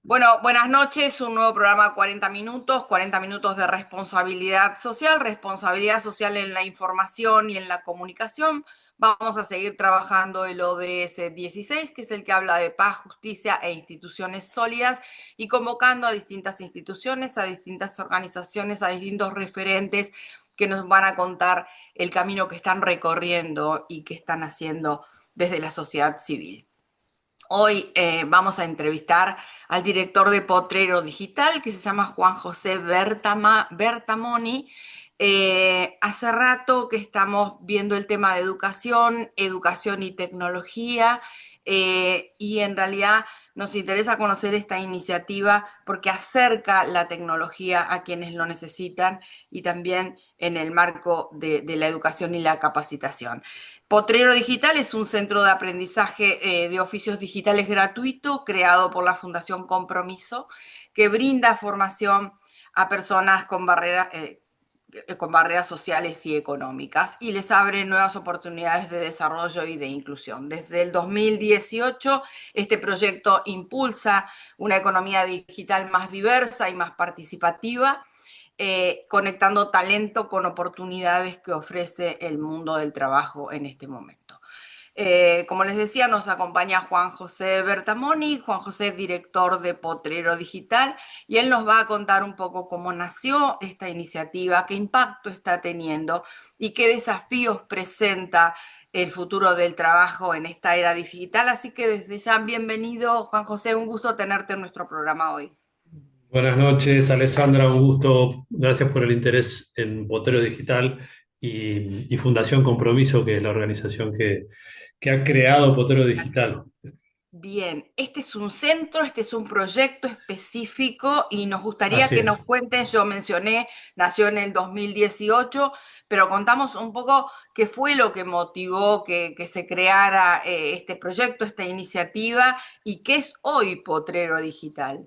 Bueno, buenas noches, un nuevo programa 40 minutos de responsabilidad social en la información y en la comunicación. Vamos a seguir trabajando el ODS 16, que es el que habla de paz, justicia e instituciones sólidas, y convocando a distintas instituciones, a distintas organizaciones, a distintos referentes que nos van a contar el camino que están recorriendo y que están haciendo desde la sociedad civil. Hoy vamos a entrevistar al director de Potrero Digital, que se llama Juan José Bertamoni. Hace rato que estamos viendo el tema de educación y tecnología, y en realidad nos interesa conocer esta iniciativa porque acerca la tecnología a quienes lo necesitan y también en el marco de la educación y la capacitación. Potrero Digital es un centro de aprendizaje de oficios digitales gratuito creado por la Fundación Compromiso, que brinda formación a personas con barreras sociales y económicas y les abre nuevas oportunidades de desarrollo y de inclusión. Desde el 2018, este proyecto impulsa una economía digital más diversa y más participativa, conectando talento con oportunidades que ofrece el mundo del trabajo en este momento. Como les decía, nos acompaña Juan José Bertamoni. Juan José es director de Potrero Digital, y él nos va a contar un poco cómo nació esta iniciativa, qué impacto está teniendo y qué desafíos presenta el futuro del trabajo en esta era digital. Así que desde ya, bienvenido, Juan José, un gusto tenerte en nuestro programa hoy. Buenas noches, Alessandra, un gusto. Gracias por el interés en Botero Digital y Fundación Compromiso, que es la organización que ha creado Botero Digital. Bien, este es un centro, este es un proyecto específico y nos gustaría Así que nos es. cuentes. Yo mencioné, nació en el 2018, pero contamos un poco qué fue lo que motivó que se creara este proyecto, esta iniciativa, y qué es hoy Potrero Digital.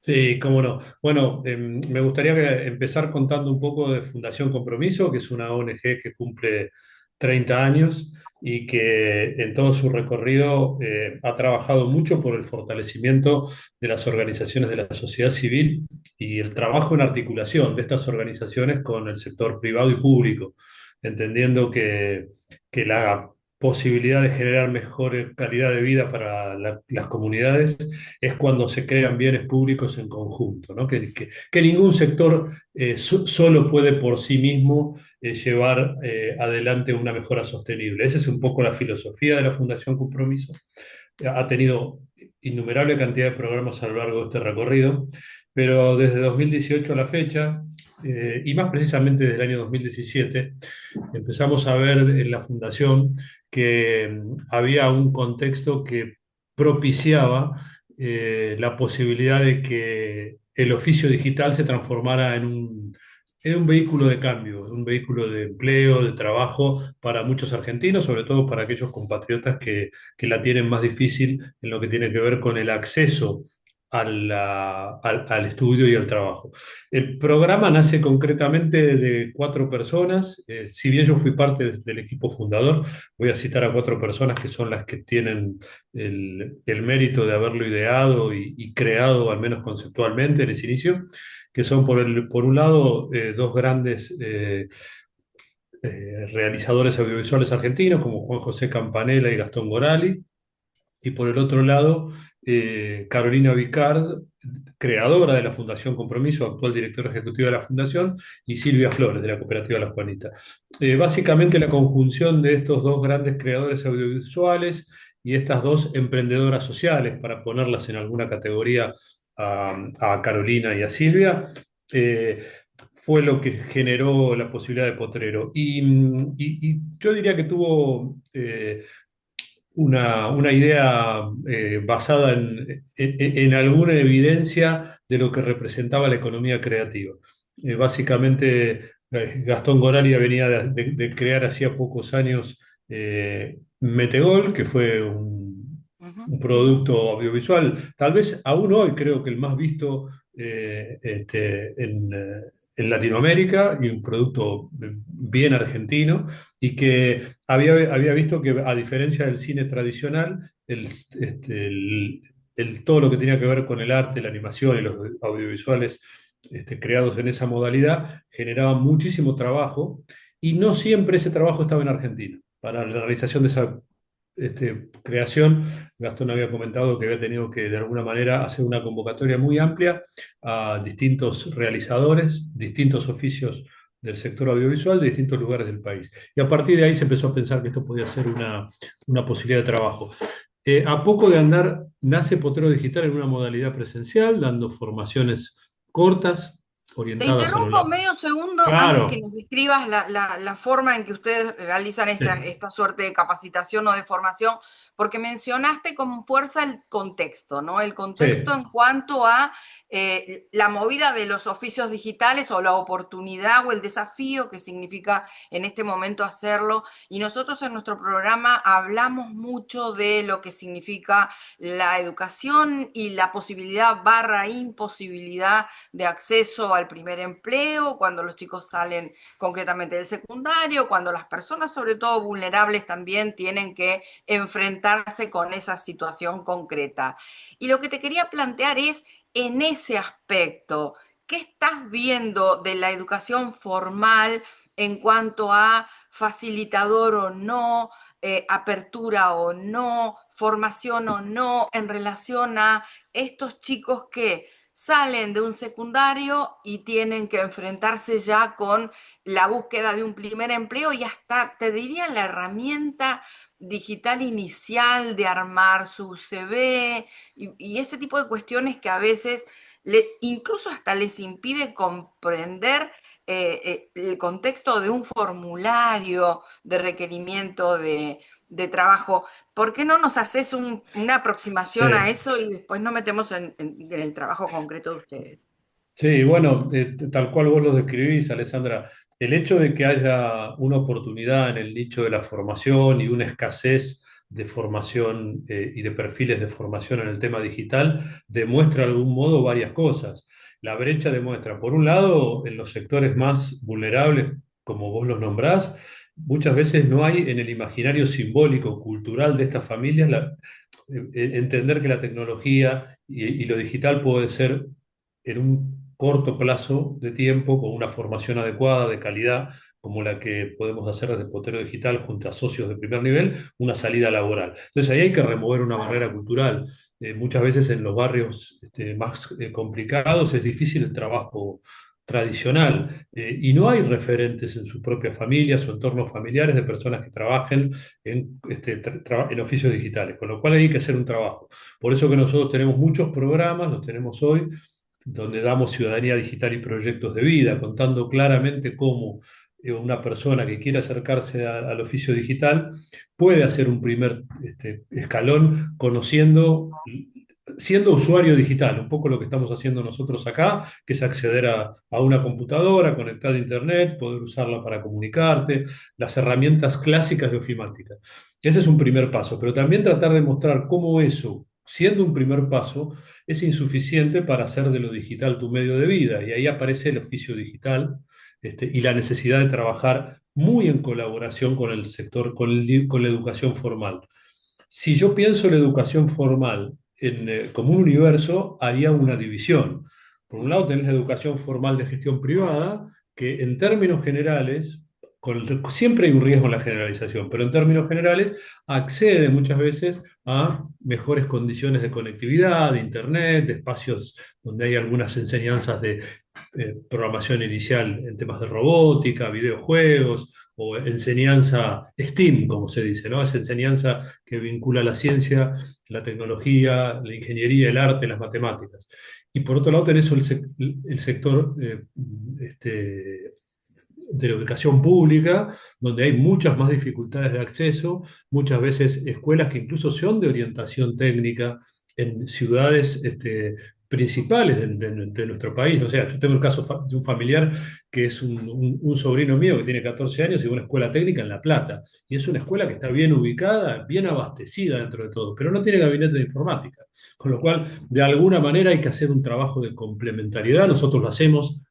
Sí, cómo no. Bueno, me gustaría empezar contando un poco de Fundación Compromiso, que es una ONG que cumple 30 años y que en todo su recorrido ha trabajado mucho por el fortalecimiento de las organizaciones de la sociedad civil y el trabajo en articulación de estas organizaciones con el sector privado y público, entendiendo que la posibilidad de generar mejor calidad de vida para las comunidades es cuando se crean bienes públicos en conjunto, ¿no? Que ningún sector solo puede por sí mismo llevar adelante una mejora sostenible. Esa es un poco la filosofía de la Fundación Compromiso. Ha tenido innumerable cantidad de programas a lo largo de este recorrido, pero desde 2018 a la fecha, y más precisamente desde el año 2017, empezamos a ver en la Fundación que había un contexto que propiciaba la posibilidad de que el oficio digital se transformara en un vehículo de cambio, un vehículo de empleo, de trabajo para muchos argentinos, sobre todo para aquellos compatriotas que la tienen más difícil en lo que tiene que ver con el acceso al estudio y al trabajo. El programa nace concretamente de cuatro personas. Si bien yo fui parte del equipo fundador, voy a citar a cuatro personas que son las que tienen el mérito de haberlo ideado y creado, al menos conceptualmente, en ese inicio, que son por un lado dos grandes realizadores audiovisuales argentinos, como Juan José Campanella y Gastón Gorali, y por el otro lado, Carolina Vicard, creadora de la Fundación Compromiso, actual directora ejecutiva de la Fundación, y Silvia Flores, de la Cooperativa La Juanita. Básicamente la conjunción de estos dos grandes creadores audiovisuales y estas dos emprendedoras sociales, para ponerlas en alguna categoría a Carolina y a Silvia, eh, fue lo que generó la posibilidad de Potrero. Y yo diría que tuvo una idea basada en alguna evidencia de lo que representaba la economía creativa. Básicamente, Gastón Goraria venía de crear hacía pocos años Metegol, que fue Ujú, un ujú. producto audiovisual, tal vez aún hoy creo que el más visto en Latinoamérica y un producto bien argentino y que había visto que, a diferencia del cine tradicional, todo lo que tenía que ver con el arte, la animación y los audiovisuales creados en esa modalidad generaba muchísimo trabajo y no siempre ese trabajo estaba en Argentina. Para la realización de esa creación, Gastón había comentado que había tenido que de alguna manera hacer una convocatoria muy amplia a distintos realizadores, distintos oficios del sector audiovisual de distintos lugares del país. Y a partir de ahí se empezó a pensar que esto podía ser una posibilidad de trabajo. A poco de andar, nace Potrero Digital en una modalidad presencial, dando formaciones cortas, Te orientadas a interrumpo medio segundo antes que Claro, nos describas la forma en que ustedes realizan sí, esta suerte de capacitación o de formación, porque mencionaste con fuerza el contexto, ¿no? El contexto sí. en cuanto a la movida de los oficios digitales o la oportunidad o el desafío que significa en este momento hacerlo. Y nosotros en nuestro programa hablamos mucho de lo que significa la educación y la posibilidad barra imposibilidad de acceso al primer empleo, cuando los chicos salen concretamente del secundario, cuando las personas, sobre todo vulnerables, también tienen que enfrentarse con esa situación concreta. Y lo que te quería plantear es, en ese aspecto, ¿qué estás viendo de la educación formal en cuanto a facilitador o no, apertura o no, formación o no, en relación a estos chicos que salen de un secundario y tienen que enfrentarse ya con la búsqueda de un primer empleo y hasta, te diría, la herramienta digital inicial de armar su CV y ese tipo de cuestiones que a veces incluso hasta les impide comprender el contexto de un formulario de requerimiento de trabajo. ¿Por qué no nos haces una aproximación a Sí, eso y después nos metemos en el trabajo concreto de ustedes? sí, bueno, tal cual vos lo describís, Alessandra, el hecho de que haya una oportunidad en el nicho de la formación y una escasez de formación y de perfiles de formación en el tema digital demuestra de algún modo varias cosas. La brecha demuestra, por un lado, en los sectores más vulnerables, como vos los nombrás, muchas veces no hay en el imaginario simbólico, cultural de estas familias, entender que la tecnología y lo digital puede ser en un corto plazo de tiempo, con una formación adecuada, de calidad, como la que podemos hacer desde Potero Digital junto a socios de primer nivel, una salida laboral. Entonces ahí hay que remover una barrera cultural. Muchas veces en los barrios más complicados es difícil el trabajo tradicional y no hay referentes en sus propias familias o entornos familiares de personas que trabajen en oficios digitales, con lo cual hay que hacer un trabajo. Por eso que nosotros tenemos muchos programas, los tenemos hoy, donde damos ciudadanía digital y proyectos de vida, contando claramente cómo una persona que quiere acercarse al oficio digital puede hacer un primer escalón conociendo, siendo usuario digital, un poco lo que estamos haciendo nosotros acá, que es acceder a una computadora, conectar a internet, poder usarla para comunicarte, las herramientas clásicas de ofimática. Ese es un primer paso, pero también tratar de mostrar cómo eso, siendo un primer paso, es insuficiente para hacer de lo digital tu medio de vida. Y ahí aparece el oficio digital y la necesidad de trabajar muy en colaboración con el sector, con la educación formal. Si yo pienso la educación formal como un universo, haría una división. Por un lado tenés la educación formal de gestión privada, que en términos generales, siempre hay un riesgo en la generalización, pero en términos generales accede muchas veces a mejores condiciones de conectividad, de internet, de espacios donde hay algunas enseñanzas de programación inicial en temas de robótica, videojuegos o enseñanza STEAM, como se dice, ¿no? Esa enseñanza que vincula la ciencia, la tecnología, la ingeniería, el arte, las matemáticas. Y por otro lado tenés el sector de la educación pública, donde hay muchas más dificultades de acceso, muchas veces escuelas que incluso son de orientación técnica en ciudades principales de nuestro país. O sea, yo tengo el caso de un familiar que es un sobrino mío que tiene 14 años y va a una escuela técnica en La Plata. Y es una escuela que está bien ubicada, bien abastecida dentro de todo, pero no tiene gabinete de informática. Con lo cual, de alguna manera hay que hacer un trabajo de complementariedad. Nosotros lo hacemos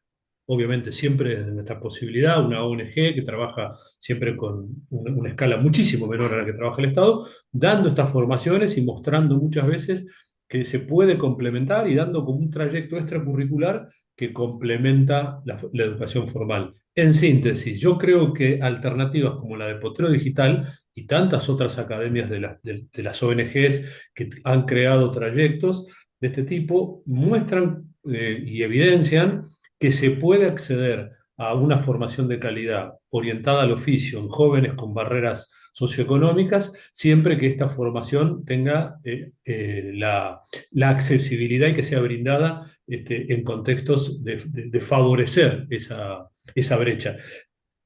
obviamente siempre desde nuestra posibilidad, una ONG que trabaja siempre con una escala muchísimo menor a la que trabaja el Estado, dando estas formaciones y mostrando muchas veces que se puede complementar y dando como un trayecto extracurricular que complementa la educación formal. En síntesis, yo creo que alternativas como la de Potrero Digital y tantas otras academias de las ONGs que han creado trayectos de este tipo muestran y evidencian que se puede acceder a una formación de calidad orientada al oficio en jóvenes con barreras socioeconómicas, siempre que esta formación tenga la accesibilidad y que sea brindada en contextos de favorecer esa brecha.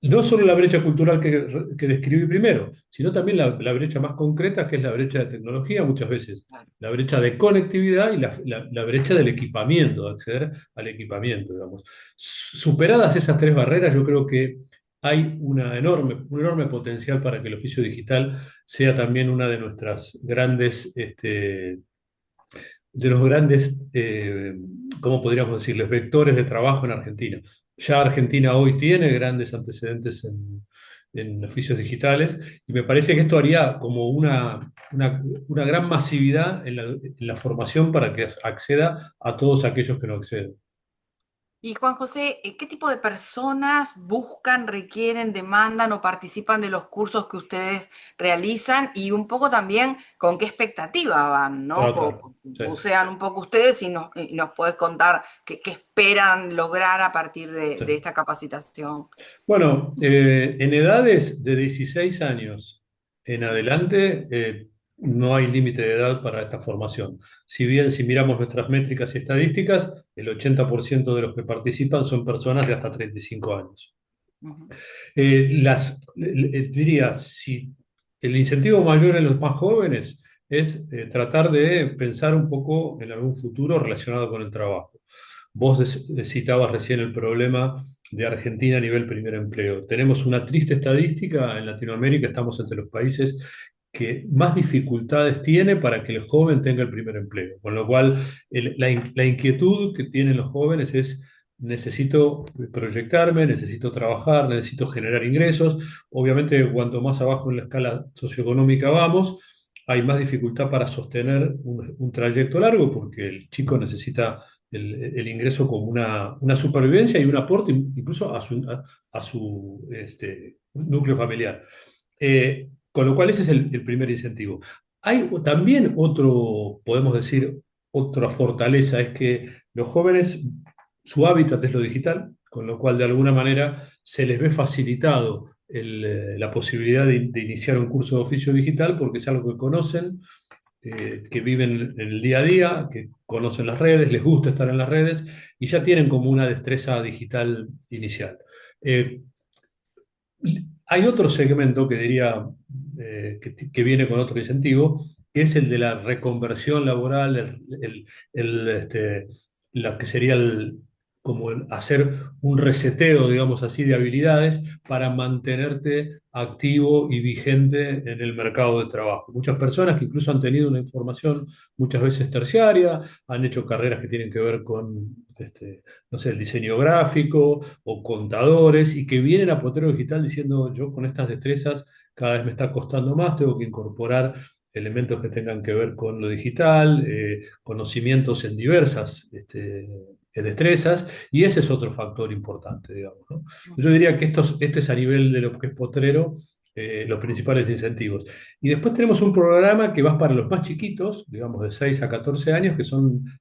No solo la brecha cultural que describí primero, sino también la brecha más concreta, que es la brecha de tecnología, muchas veces, la brecha de conectividad y la brecha del equipamiento, de acceder al equipamiento, digamos. Superadas esas tres barreras, yo creo que hay un enorme potencial para que el oficio digital sea también una de nuestras grandes de los grandes, ¿cómo podríamos decirles?, vectores de trabajo en Argentina. Ya Argentina hoy tiene grandes antecedentes en oficios digitales y me parece que esto haría como una gran masividad en la formación para que acceda a todos aquellos que no acceden. Y Juan José, ¿qué tipo de personas buscan, requieren, demandan o participan de los cursos que ustedes realizan? Y un poco también con qué expectativa van, ¿no? Total, sí, Bucean un poco ustedes y nos podés contar qué esperan lograr a partir de sí. esta capacitación. Bueno, en edades de 16 años en adelante, no hay límite de edad para esta formación. Si bien si miramos nuestras métricas y estadísticas, el 80% de los que participan son personas de hasta 35 años. Ujú. Diría, si el incentivo mayor en los más jóvenes es tratar de pensar un poco en algún futuro relacionado con el trabajo. Vos citabas recién el problema de Argentina a nivel primer empleo. Tenemos una triste estadística en Latinoamérica, estamos entre los países que más dificultades tiene para que el joven tenga el primer empleo. Con lo cual, la inquietud que tienen los jóvenes es necesito proyectarme, necesito trabajar, necesito generar ingresos. Obviamente, cuanto más abajo en la escala socioeconómica vamos, hay más dificultad para sostener un trayecto largo porque el chico necesita el ingreso como una supervivencia y un aporte incluso a su núcleo familiar. Con lo cual ese es el primer incentivo. Hay también otro, podemos decir, otra fortaleza, es que los jóvenes, su hábitat es lo digital, con lo cual de alguna manera se les ve facilitado la posibilidad de iniciar un curso de oficio digital porque es algo que conocen, que viven en el día a día, que conocen las redes, les gusta estar en las redes y ya tienen como una destreza digital inicial. Eh, Hay otro segmento que diría que viene con otro incentivo, que es el de la reconversión laboral, la que sería como hacer un reseteo, digamos así, de habilidades para mantenerte activo y vigente en el mercado de trabajo. Muchas personas que incluso han tenido una información muchas veces terciaria, han hecho carreras que tienen que ver con, no sé, el diseño gráfico o contadores y que vienen a Potrero Digital diciendo yo con estas destrezas cada vez me está costando más, tengo que incorporar elementos que tengan que ver con lo digital, conocimientos en diversas destrezas, y ese es otro factor importante, digamos, ¿no? Yo diría que este es a nivel de lo que es Potrero, los principales incentivos. Y después tenemos un programa que va para los más chiquitos, digamos de 6 a 14 años, que se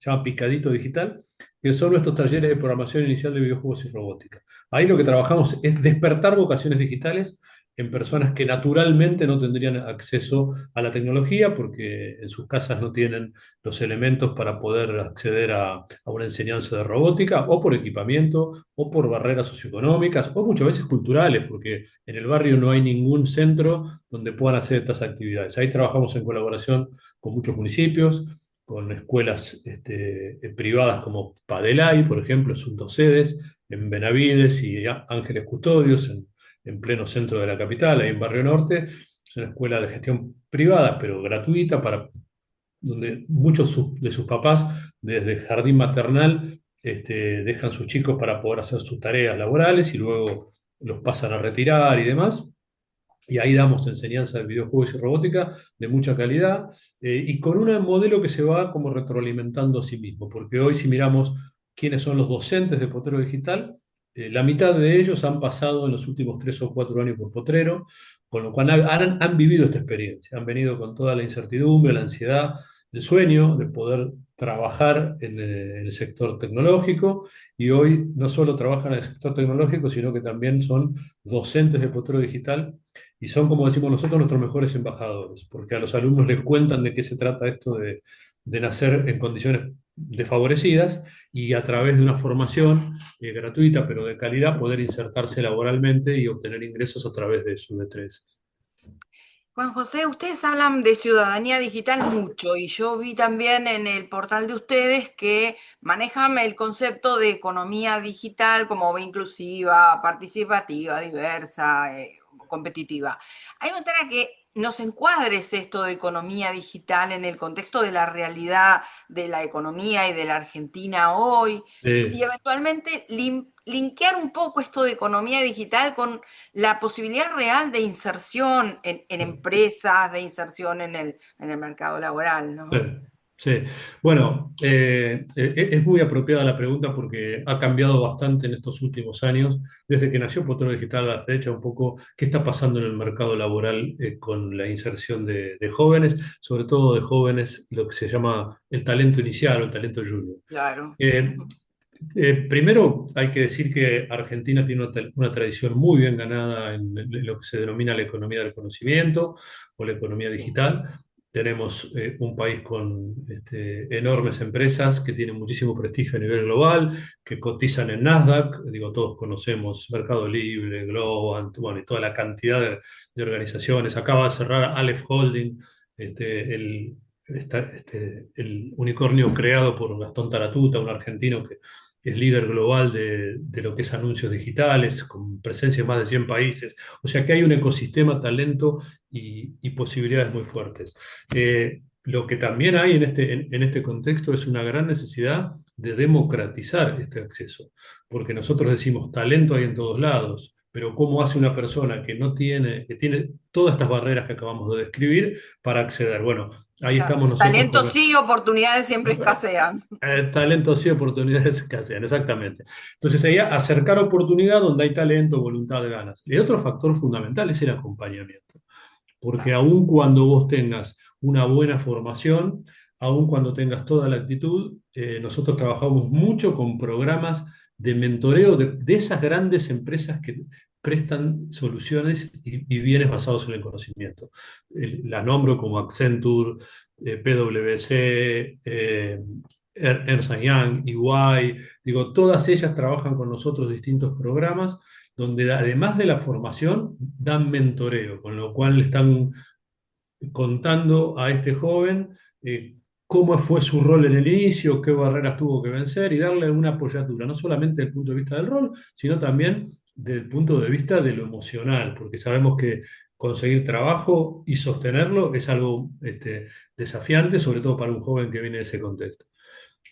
llama Picadito Digital, que son nuestros talleres de programación inicial de videojuegos y robótica. Ahí lo que trabajamos es despertar vocaciones digitales en personas que naturalmente no tendrían acceso a la tecnología porque en sus casas no tienen los elementos para poder acceder a una enseñanza de robótica, o por equipamiento, o por barreras socioeconómicas, o muchas veces culturales, porque en el barrio no hay ningún centro donde puedan hacer estas actividades. Ahí trabajamos en colaboración con muchos municipios, con escuelas privadas como Padelay, por ejemplo, Asunto Sedes, en Benavides y Ángeles Custodios, en pleno centro de la capital, ahí en Barrio Norte. Es una escuela de gestión privada, pero gratuita, donde muchos de sus papás, desde el jardín maternal, dejan sus chicos para poder hacer sus tareas laborales y luego los pasan a retirar y demás. y ahí damos enseñanza de videojuegos y robótica de mucha calidad, y con un modelo que se va como retroalimentando a sí mismo, porque hoy si miramos quiénes son los docentes de Potrero Digital, la mitad de ellos han pasado en los últimos 3 o 4 años por Potrero, con lo cual han vivido esta experiencia, han venido con toda la incertidumbre, la ansiedad, el sueño de poder trabajar en el sector tecnológico, y hoy no solo trabajan en el sector tecnológico, sino que también son docentes de Potrero Digital, y son, como decimos nosotros, nuestros mejores embajadores, porque a los alumnos les cuentan de qué se trata esto de nacer en condiciones desfavorecidas y a través de una formación gratuita pero de calidad poder insertarse laboralmente y obtener ingresos a través de sus destrezas. Juan José, ustedes hablan de ciudadanía digital mucho y yo vi también en el portal de ustedes que manejan el concepto de economía digital como inclusiva, participativa, diversa, competitiva. A mí me gustaría que nos encuadres esto de economía digital en el contexto de la realidad de la economía y de la Argentina hoy y Eh, eventualmente linkear un poco esto de economía digital con la posibilidad real de inserción en empresas, de inserción en el mercado laboral, Sí, ¿no? sí. Bueno, es muy apropiada la pregunta porque ha cambiado bastante en estos últimos años, desde que nació Potrero Digital a la fecha, un poco qué está pasando en el mercado laboral con la inserción de jóvenes, sobre todo de jóvenes, lo que se llama el talento inicial o el talento junior. Claro. Eh, Primero hay que decir que Argentina tiene una tradición muy bien ganada en lo que se denomina la economía del conocimiento o la economía Sí, digital. Tenemos un país con enormes empresas que tienen muchísimo prestigio a nivel global, que cotizan en Nasdaq. Digo, todos conocemos Mercado Libre, Globant, bueno, y toda la cantidad de organizaciones. Acaba de cerrar Aleph Holding, el unicornio creado por Gastón Taratuta, un argentino que es líder global de lo que es anuncios digitales, con presencia en más de 100 países. O sea que hay un ecosistema, talento y posibilidades muy fuertes. Lo que también hay en este contexto es una gran necesidad de democratizar este acceso, porque nosotros decimos talento hay en todos lados, pero ¿cómo hace una persona que tiene todas estas barreras que acabamos de describir para acceder? Bueno, ahí claro. estamos nosotros Talento con sí, oportunidades siempre escasean. talentos y oportunidades que hacen, exactamente. Entonces, sería acercar oportunidad donde hay talento, voluntad, ganas. Y otro factor fundamental es el acompañamiento, porque Claro. aun cuando vos tengas una buena formación, aun cuando tengas toda la actitud, nosotros trabajamos mucho con programas de mentoreo de esas grandes empresas que prestan soluciones y bienes basados en el conocimiento. Las nombro como Accenture, PwC, Ernst Young, EY, digo, todas ellas trabajan con nosotros distintos programas donde además de la formación dan mentoreo, con lo cual le están contando a este joven cómo fue su rol en el inicio, qué barreras tuvo que vencer y darle una apoyatura, no solamente desde el punto de vista del rol, sino también desde el punto de vista de lo emocional, porque sabemos que conseguir trabajo y sostenerlo es algo desafiante, sobre todo para un joven que viene de ese contexto.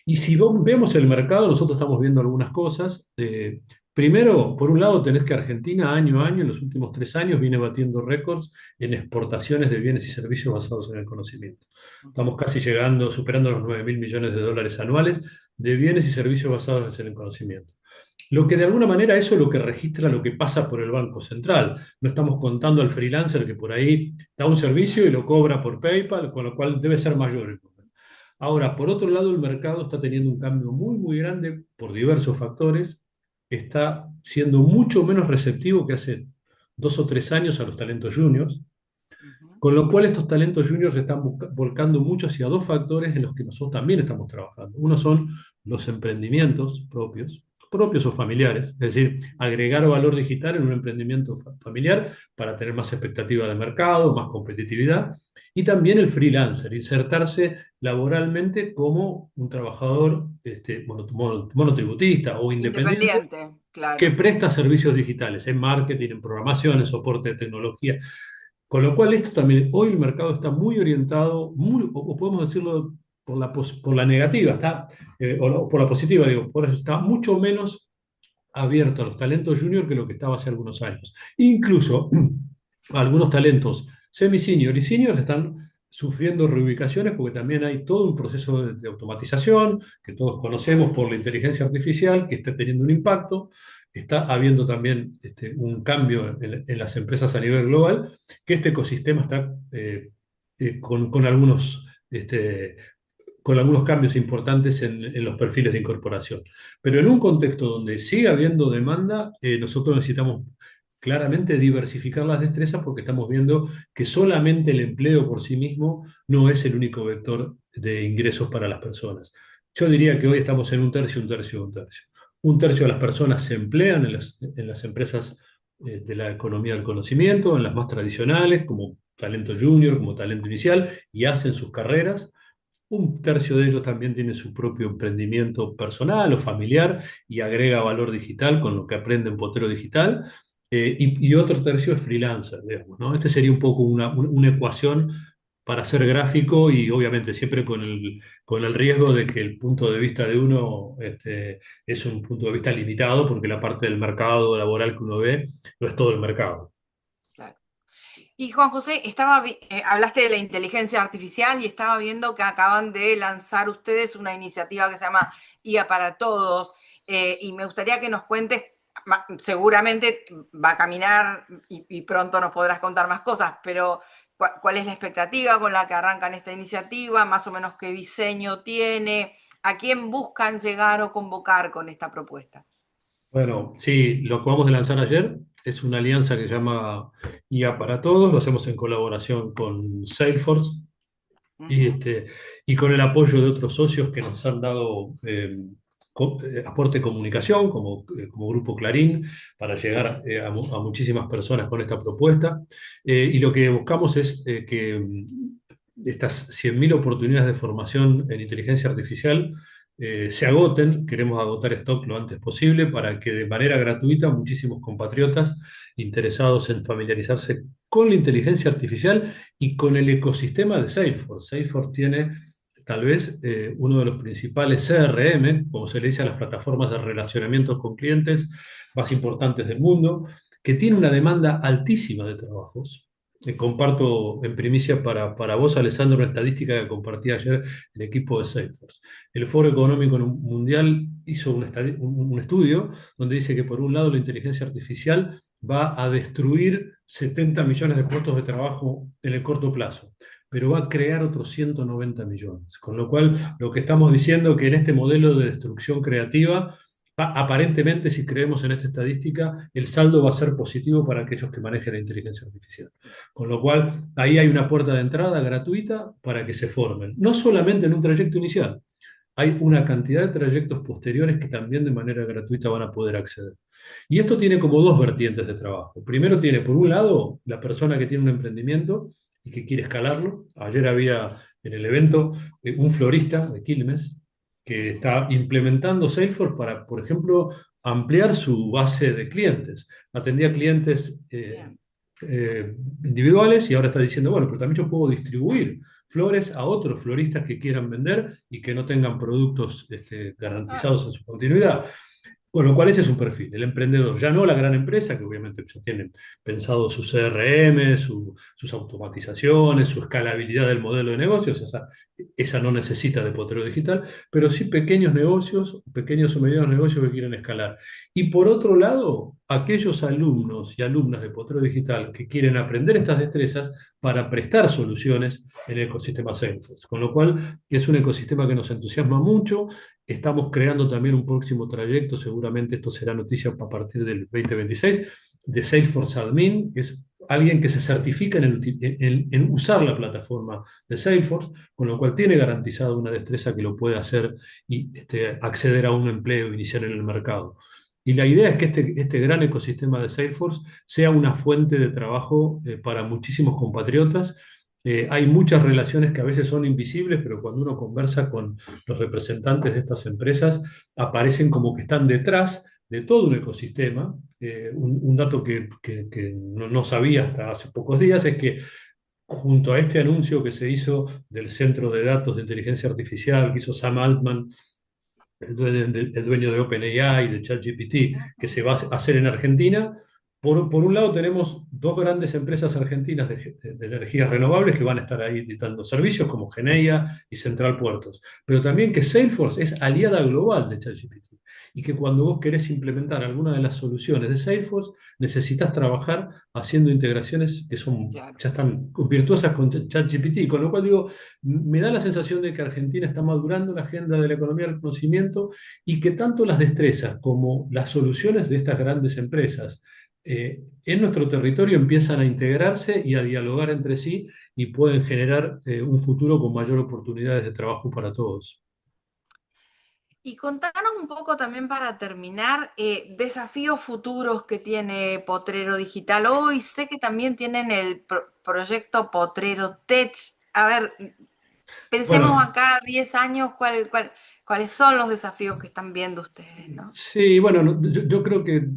Y si vemos el mercado, nosotros estamos viendo algunas cosas. Primero, por un lado, tenés que Argentina año a año, en los últimos 3 años, viene batiendo récords en exportaciones de bienes y servicios basados en el conocimiento. Estamos casi llegando, superando los 9.000 millones de dólares anuales de bienes y servicios basados en el conocimiento. Lo que de alguna manera eso es lo que registra lo que pasa por el Banco Central. No estamos contando al freelancer que por ahí da un servicio y lo cobra por PayPal, con lo cual debe ser mayor el número. Ahora, por otro lado, el mercado está teniendo un cambio muy, muy grande por diversos factores. Está siendo mucho menos receptivo que hace 2 o 3 años a los talentos juniors, Ujú. con lo cual estos talentos juniors se están volcando mucho hacia dos factores en los que nosotros también estamos trabajando. Uno son los emprendimientos propios o familiares, es decir, agregar valor digital en un emprendimiento familiar para tener más expectativa de mercado, más competitividad, y también el freelancer, insertarse laboralmente como un trabajador monotributista o independiente Independiente, que claro. presta servicios digitales en marketing, en programación, en soporte de tecnología. Con lo cual, esto también, hoy el mercado está muy orientado, o podemos decirlo por la negativa, por la positiva, digo, por eso está mucho menos abierto a los talentos junior que lo que estaba hace algunos años. Incluso algunos talentos semi-senior y senior están sufriendo reubicaciones porque también hay todo un proceso de automatización que todos conocemos por la inteligencia artificial que está teniendo un impacto. Está habiendo también un cambio en las empresas a nivel global, que este ecosistema está con algunos, con algunos cambios importantes en los perfiles de incorporación. Pero en un contexto donde sigue habiendo demanda, nosotros necesitamos claramente diversificar las destrezas porque estamos viendo que solamente el empleo por sí mismo no es el único vector de ingresos para las personas. Yo diría que hoy estamos en un tercio, un tercio, un tercio. Un tercio de las personas se emplean en las empresas de la economía del conocimiento, en las más tradicionales, como talento junior, como talento inicial, y hacen sus carreras. Un tercio de ellos también tiene su propio emprendimiento personal o familiar y agrega valor digital con lo que aprende en Potero Digital. Y otro tercio es freelancer, digamos, ¿no? Este sería un poco una ecuación para ser gráfico y obviamente siempre con el riesgo de que el punto de vista de uno es un punto de vista limitado porque la parte del mercado laboral que uno ve no es todo el mercado. Claro. Y Juan José, hablaste de la inteligencia artificial y estaba viendo que acaban de lanzar ustedes una iniciativa que se llama IA para Todos, y me gustaría que nos cuentes, seguramente va a caminar y pronto nos podrás contar más cosas, pero ¿cuál es la expectativa con la que arrancan esta iniciativa? Más o menos qué diseño tiene, a quién buscan llegar o convocar con esta propuesta. Bueno, sí, lo acabamos de lanzar ayer. Es una alianza que se llama IA para Todos. Lo hacemos en colaboración con Salesforce Uh y, -huh. este, y con el apoyo de otros socios que nos han dado aporte de comunicación, como Grupo Clarín, para llegar a muchísimas personas con esta propuesta. Y lo que buscamos es que estas 100.000 oportunidades de formación en inteligencia artificial se agoten. Queremos agotar stock lo antes posible para que de manera gratuita muchísimos compatriotas interesados en familiarizarse con la inteligencia artificial y con el ecosistema de Salesforce. Salesforce tiene tal vez uno de los principales CRM, como se le dice a las plataformas de relacionamiento con clientes más importantes del mundo, que tiene una demanda altísima de trabajos. Comparto en primicia para vos, Alessandro, una estadística que compartí ayer el equipo de Salesforce. El Foro Económico Mundial hizo un estudio donde dice que por un lado la inteligencia artificial va a destruir 70 millones de puestos de trabajo en el corto plazo, pero va a crear otros 190 millones. Con lo cual, lo que estamos diciendo es que en este modelo de destrucción creativa, aparentemente, si creemos en esta estadística, el saldo va a ser positivo para aquellos que manejen la inteligencia artificial. Con lo cual, ahí hay una puerta de entrada gratuita para que se formen, no solamente en un trayecto inicial, hay una cantidad de trayectos posteriores que también de manera gratuita van a poder acceder. Y esto tiene como dos vertientes de trabajo. Primero tiene, por un lado, la persona que tiene un emprendimiento y que quiere escalarlo. Ayer había en el evento un florista de Quilmes que está implementando Salesforce para, por ejemplo, ampliar su base de clientes. Atendía clientes Bien. individuales y ahora está diciendo, bueno, pero también yo puedo distribuir flores a otros floristas que quieran vender y que no tengan productos Ah, garantizados en su continuidad. Con lo cual ese es un perfil, el emprendedor, ya no la gran empresa, que obviamente ya tienen pensado su CRM, sus automatizaciones, su escalabilidad del modelo de negocios, esa no necesita de potrero digital, pero sí pequeños negocios, pequeños o medianos negocios que quieren escalar. Y por otro lado, aquellos alumnos y alumnas de potrero digital que quieren aprender estas destrezas para prestar soluciones en el ecosistema Salesforce. Con lo cual es un ecosistema que nos entusiasma mucho. Estamos creando también un próximo trayecto, seguramente esto será noticia a partir del 2026, de Salesforce Admin, que es alguien que se certifica en usar la plataforma de Salesforce, con lo cual tiene garantizado una destreza que lo puede hacer y acceder a un empleo inicial en el mercado. Y la idea es que este gran ecosistema de Salesforce sea una fuente de trabajo para muchísimos compatriotas. Hay muchas relaciones que a veces son invisibles, pero cuando uno conversa con los representantes de estas empresas, aparecen como que están detrás de todo un ecosistema. Un dato que no sabía hasta hace pocos días es que junto a este anuncio que se hizo del Centro de Datos de Inteligencia Artificial que hizo Sam Altman, el dueño de OpenAI y de ChatGPT, que se va a hacer en Argentina, por un lado tenemos dos grandes empresas argentinas de energías renovables que van a estar ahí dando servicios como Geneia y Central Puertos, pero también que Salesforce es aliada global de ChatGPT y que cuando vos querés implementar alguna de las soluciones de Salesforce, necesitas trabajar haciendo integraciones que son, Claro. ya están virtuosas con ChatGPT, con lo cual digo, me da la sensación de que Argentina está madurando la agenda de la economía del conocimiento y que tanto las destrezas como las soluciones de estas grandes empresas en nuestro territorio empiezan a integrarse y a dialogar entre sí y pueden generar un futuro con mayor oportunidades de trabajo para todos. Y contanos un poco también para terminar, desafíos futuros que tiene Potrero Digital hoy. Sé que también tienen el proyecto Potrero Tech. A ver, pensemos Bueno, acá 10 años, ¿cuáles son los desafíos que están viendo ustedes, ¿no? sí, bueno, yo creo que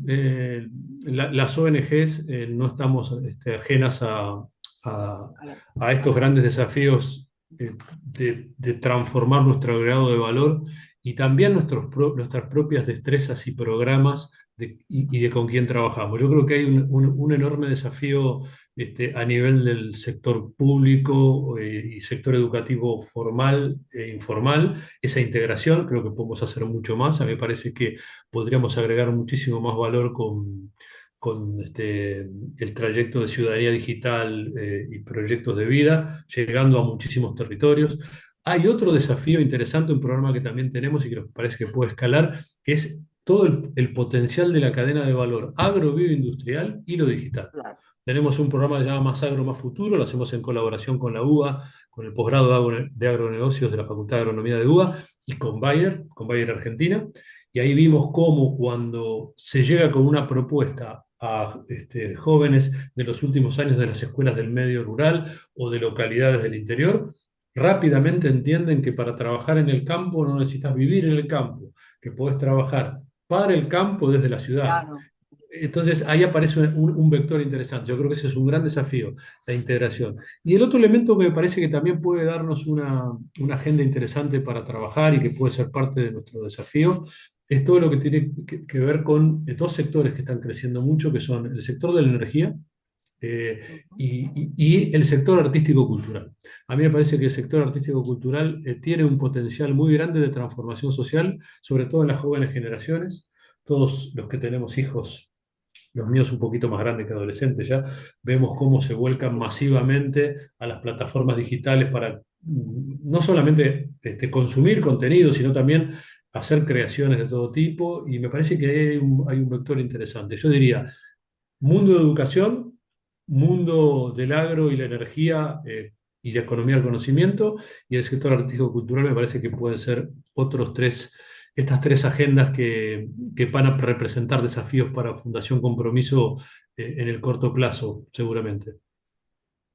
las ONGs no estamos ajenas A la, a a estos la- grandes desafíos de transformar nuestro agregado de valor y también nuestras propias destrezas y programas y de con quién trabajamos. Yo creo que hay un enorme desafío a nivel del sector público y sector educativo formal e informal. Esa integración creo que podemos hacer mucho más. A mí me parece que podríamos agregar muchísimo más valor con el trayecto de ciudadanía digital y proyectos de vida, llegando a muchísimos territorios. Hay otro desafío interesante, un programa que también tenemos y que nos parece que puede escalar, que es todo el potencial de la cadena de valor agro-bioindustrial y lo digital. claro. Tenemos un programa que se llama Más Agro, Más Futuro, lo hacemos en colaboración con la UBA, con el posgrado de agronegocios de la Facultad de Agronomía de UBA y con Bayer Argentina. Y ahí vimos cómo cuando se llega con una propuesta a jóvenes de los últimos años de las escuelas del medio rural o de localidades del interior, rápidamente entienden que para trabajar en el campo no necesitas vivir en el campo, que podés trabajar para el campo desde la ciudad. Claro. Entonces ahí aparece un vector interesante. Yo creo que ese es un gran desafío, la integración. Y el otro elemento que me parece que también puede darnos una agenda interesante para trabajar y que puede ser parte de nuestro desafío es todo lo que tiene que ver con dos sectores que están creciendo mucho, que son el sector de la energía Ujú. y el sector artístico-cultural. A mí me parece que el sector artístico-cultural tiene un potencial muy grande de transformación social, sobre todo en las jóvenes generaciones. Todos los que tenemos hijos, los míos un poquito más grandes que adolescentes ya, vemos cómo se vuelcan Sí, masivamente a las plataformas digitales para no solamente consumir contenido, sino también hacer creaciones de todo tipo, y me parece que hay un vector interesante. Yo diría, mundo de educación, mundo del agro y la energía y la economía del conocimiento, y el sector artístico-cultural me parece que pueden ser estas tres agendas que van a representar desafíos para Fundación Compromiso en el corto plazo, seguramente.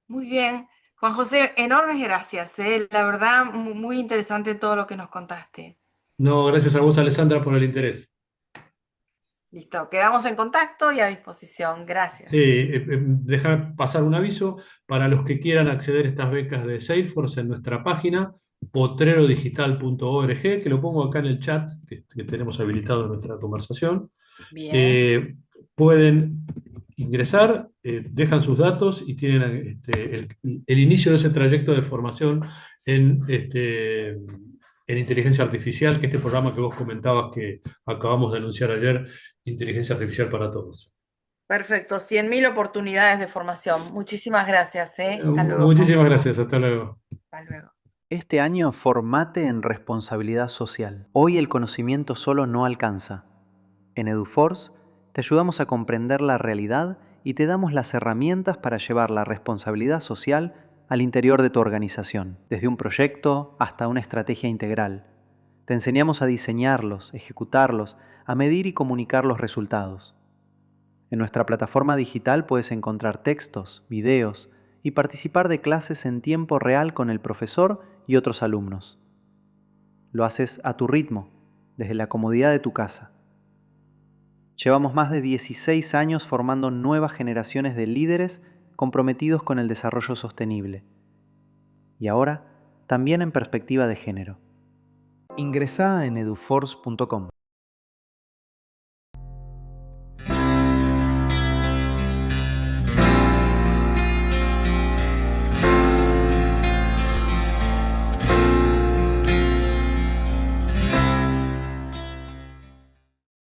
muy bien. Juan José, enormes gracias, ¿eh? La verdad, muy interesante todo lo que nos contaste. No, gracias a vos, Alessandra, por el interés. Listo, quedamos en contacto y a disposición. Sí, Gracias. dejar pasar un aviso para los que quieran acceder a estas becas de Salesforce en nuestra página potrerodigital.org, que lo pongo acá en el chat que tenemos habilitado en nuestra conversación. Bien, Eh, Pueden ingresar, dejan sus datos y tienen el inicio de ese trayecto de formación en inteligencia artificial, que este programa que vos comentabas que acabamos de anunciar ayer, Inteligencia Artificial para Todos. perfecto. 100.000 oportunidades de formación. Muchísimas gracias, ¿eh? Hasta luego, Juan Muchísimas José. gracias, hasta luego. Hasta luego. Este año formate en responsabilidad social. Hoy el conocimiento solo no alcanza. En EduForce te ayudamos a comprender la realidad y te damos las herramientas para llevar la responsabilidad social al interior de tu organización, desde un proyecto hasta una estrategia integral. Te enseñamos a diseñarlos, ejecutarlos, a medir y comunicar los resultados. En nuestra plataforma digital puedes encontrar textos, videos y participar de clases en tiempo real con el profesor y otros alumnos. Lo haces a tu ritmo, desde la comodidad de tu casa. Llevamos más de 16 años formando nuevas generaciones de líderes comprometidos con el desarrollo sostenible. Y ahora, también en perspectiva de género. Ingresá en eduforce.com.